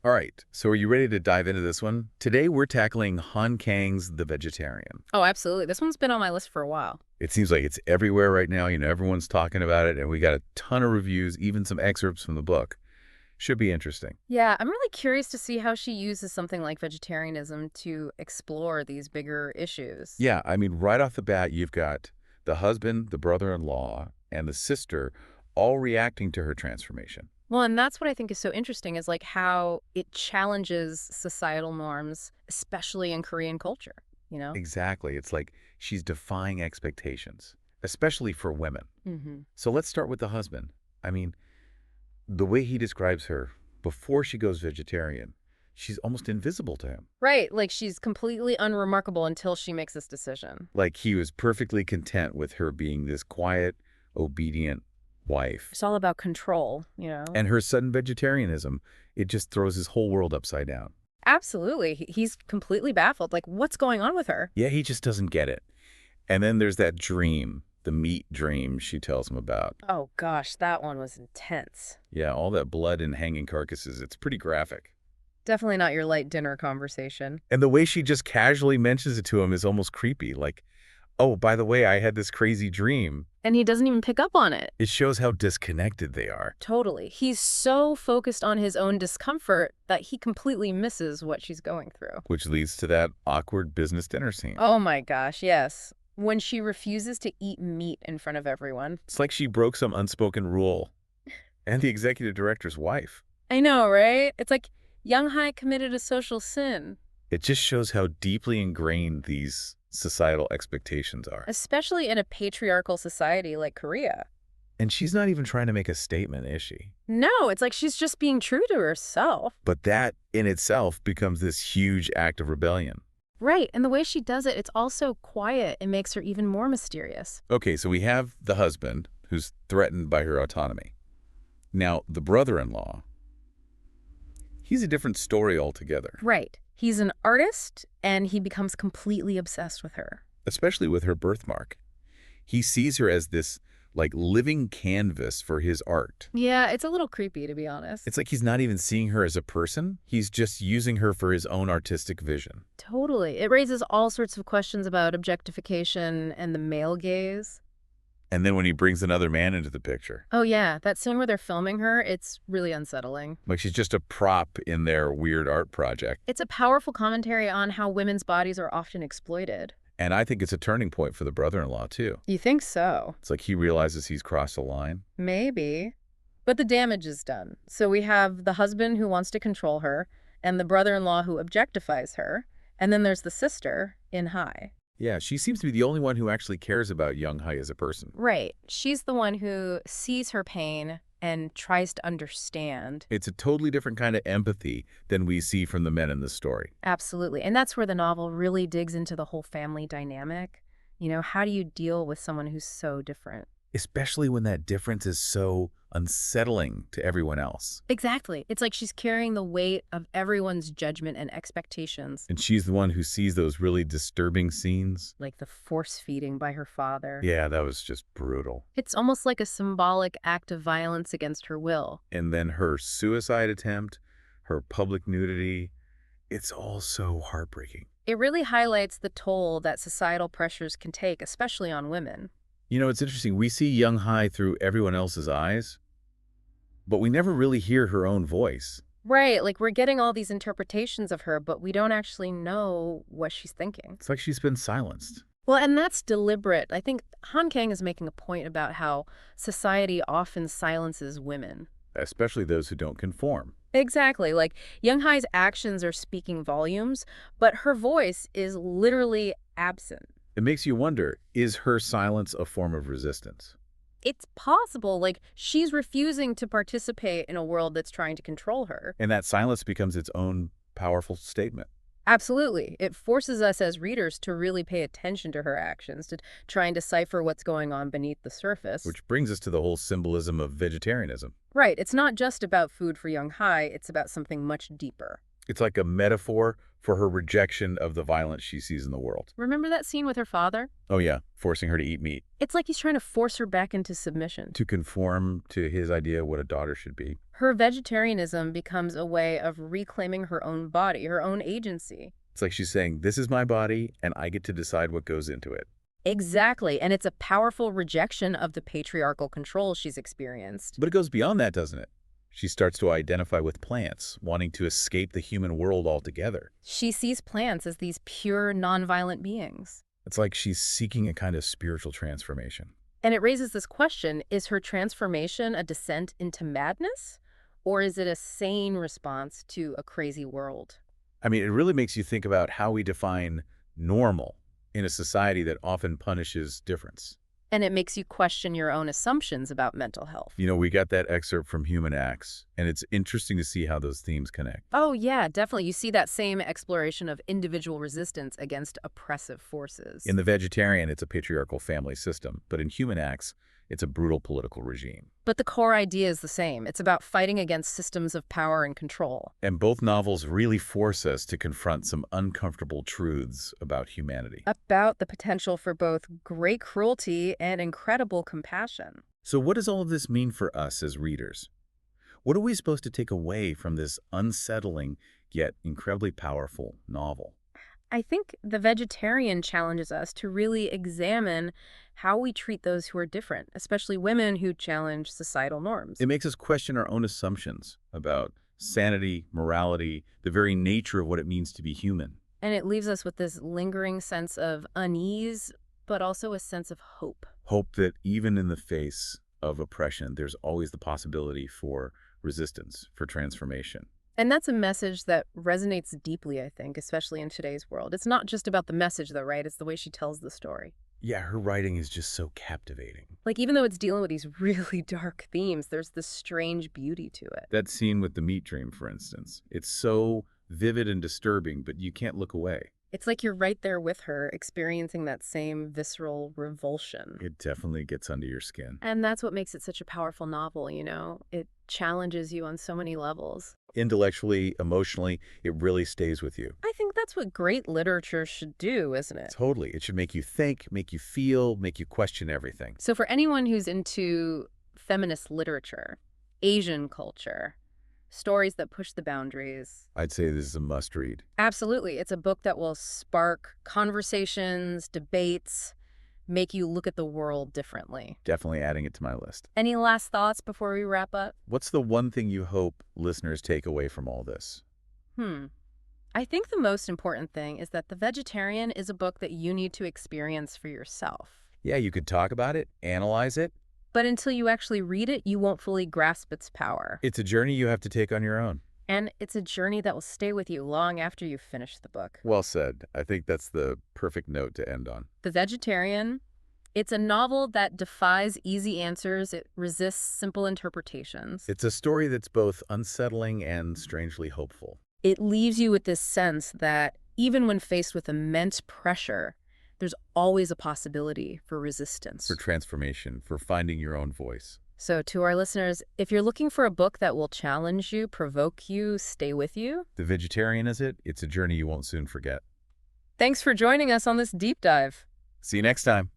All right, so are you ready to dive into this one? Today we're tackling Han Kang's The Vegetarian. Oh, absolutely. This one's been on my list for a while. It seems like it's everywhere right now. Everyone's talking about it, and we got a ton of reviews, even some excerpts from the book. Should be interesting. Yeah, I'm really curious to see how she uses something like vegetarianism to explore these bigger issues. Yeah, right off the bat, you've got the husband, the brother-in-law, and the sister all reacting to her transformation. Well, and that's what I think is so interesting is like how it challenges societal norms, especially in Korean culture, you know? Exactly. It's like she's defying expectations, especially for women. hmm So let's start with the husband. I mean, the way he describes her before she goes vegetarian, she's almost invisible to him. Right, like she's completely unremarkable until she makes this decision. Like he was perfectly content with her being this quiet, obedient wife. It's all about control, you know? And her sudden vegetarianism, it just throws his whole world upside down. Absolutely. He's completely baffled. Like, what's going on with her? Yeah, he just doesn't get it. And then there's that dream, the meat dream she tells him about. Oh gosh, that one was intense. Yeah, all that blood and hanging carcasses, it's pretty graphic. Definitely not your light dinner conversation. And the way she just casually mentions it to him is almost creepy. Like, oh, by the way, I had this crazy dream. And he doesn't even pick up on it. It shows how disconnected they are. Totally. He's so focused on his own discomfort that he completely misses what she's going through. Which leads to that awkward business dinner scene. Oh my gosh, yes. When she refuses to eat meat in front of everyone. It's like she broke some unspoken rule. And the executive director's wife. I know, right? It's like Yeong-hye committed a social sin. It just shows how deeply ingrained these societal expectations are. Especially in a patriarchal society like Korea. And she's not even trying to make a statement, is she? No, it's like she's just being true to herself. But that in itself becomes this huge act of rebellion. Right, and the way she does it, it's also quiet. It makes her even more mysterious. Okay, so we have the husband who's threatened by her autonomy. Now, the brother-in-law, he's a different story altogether, Right. He's an artist, and he becomes completely obsessed with her. especially with her birthmark. He sees her as this, like, living canvas for his art. Yeah, it's a little creepy, to be honest. It's like he's not even seeing her as a person. He's just using her for his own artistic vision. Totally. It raises all sorts of questions about objectification and the male gaze. And then when he brings another man into the picture, Oh, yeah, that scene where they're filming her, it's really unsettling. like she's just a prop in their weird art project. It's a powerful commentary on how women's bodies are often exploited. And I think it's a turning point for the brother-in-law, too. You think so? It's like he realizes he's crossed a line. Maybe. But the damage is done. So we have the husband who wants to control her, and the brother-in-law who objectifies her, and then there's the sister in High. Yeah, she seems to be the only one who actually cares about Yeong-hye as a person. Right. She's the one who sees her pain and tries to understand. It's a totally different kind of empathy than we see from the men in this story. Absolutely. And that's where the novel really digs into the whole family dynamic. You know, how do you deal with someone who's so different? Especially when that difference is so unsettling to everyone else. Exactly. It's like she's carrying the weight of everyone's judgment and expectations, And she's the one who sees those really disturbing scenes. like the force feeding by her father. Yeah, that was just brutal. It's almost like a symbolic act of violence against her will. And then her suicide attempt, her public nudity, it's all so heartbreaking. It really highlights the toll that societal pressures can take, especially on women. It's interesting. We see Yeong-hye through everyone else's eyes, but we never really hear her own voice. Right, like we're getting all these interpretations of her, but we don't actually know what she's thinking. It's like she's been silenced. Well, and that's deliberate. I think Han Kang is making a point about how society often silences women. Especially those who don't conform. Exactly. Like Young-hae's actions are speaking volumes, but her voice is literally absent. It makes you wonder, is her silence a form of resistance? It's possible, like, she's refusing to participate in a world that's trying to control her. And that silence becomes its own powerful statement. Absolutely. It forces us as readers to really pay attention to her actions, to try and decipher what's going on beneath the surface. Which brings us to the whole symbolism of vegetarianism. Right. It's not just about food for Young-hae, it's about something much deeper. It's like a metaphor for her rejection of the violence she sees in the world. Remember that scene with her father? Oh yeah, forcing her to eat meat, It's like he's trying to force her back into submission. to conform to his idea of what a daughter should be. Her vegetarianism becomes a way of reclaiming her own body, her own agency. It's like she's saying, this is my body, and I get to decide what goes into it. Exactly, and it's a powerful rejection of the patriarchal control she's experienced. But it goes beyond that, doesn't it? She starts to identify with plants, wanting to escape the human world altogether. She sees plants as these pure, nonviolent beings. It's like she's seeking a kind of spiritual transformation. And it raises this question, is her transformation a descent into madness? Or is it a sane response to a crazy world? I mean, it really makes you think about how we define normal in a society that often punishes difference. And it makes you question your own assumptions about mental health. You know, we got that excerpt from Human Acts, and it's interesting to see how those themes connect. Oh, yeah, definitely. You see that same exploration of individual resistance against oppressive forces. In The Vegetarian, it's a patriarchal family system, but in Human Acts, it's a brutal political regime. But the core idea is the same. It's about fighting against systems of power and control. And both novels really force us to confront some uncomfortable truths about humanity. About the potential for both great cruelty and incredible compassion. So what does all of this mean for us as readers? What are we supposed to take away from this unsettling yet incredibly powerful novel? I think The Vegetarian challenges us to really examine how we treat those who are different, especially women who challenge societal norms. It makes us question our own assumptions about sanity, morality, the very nature of what it means to be human. And it leaves us with this lingering sense of unease, but also a sense of hope. Hope that even in the face of oppression, there's always the possibility for resistance, for transformation. And that's a message that resonates deeply, I think, especially in today's world. It's not just about the message, though, right? It's the way she tells the story. Yeah, her writing is just so captivating. Like, even though it's dealing with these really dark themes, there's this strange beauty to it. That scene with the meat dream, for instance, it's so vivid and disturbing, but you can't look away. It's like you're right there with her, experiencing that same visceral revulsion. It definitely gets under your skin. And that's what makes it such a powerful novel, you know? It challenges you on so many levels. Intellectually, emotionally, it really stays with you. I think that's what great literature should do, isn't it? Totally. It should make you think, make you feel, make you question everything. So for anyone who's into feminist literature, Asian culture, stories that push the boundaries. I'd say this is a must-read. Absolutely. It's a book that will spark conversations, debates, make you look at the world differently. Definitely adding it to my list. Any last thoughts before we wrap up? What's the one thing you hope listeners take away from all this? I think the most important thing is that The Vegetarian is a book that you need to experience for yourself. Yeah, you could talk about it, analyze it. But until you actually read it, you won't fully grasp its power. It's a journey you have to take on your own. And it's a journey that will stay with you long after you've finished the book. Well said. I think that's the perfect note to end on. The Vegetarian, it's a novel that defies easy answers. It resists simple interpretations. It's a story that's both unsettling and strangely hopeful. It leaves you with this sense that even when faced with immense pressure, there's always a possibility for resistance. For transformation, for finding your own voice. So to our listeners, if you're looking for a book that will challenge you, provoke you, stay with you. The Vegetarian, is it? It's a journey you won't soon forget. Thanks for joining us on this deep dive. See you next time.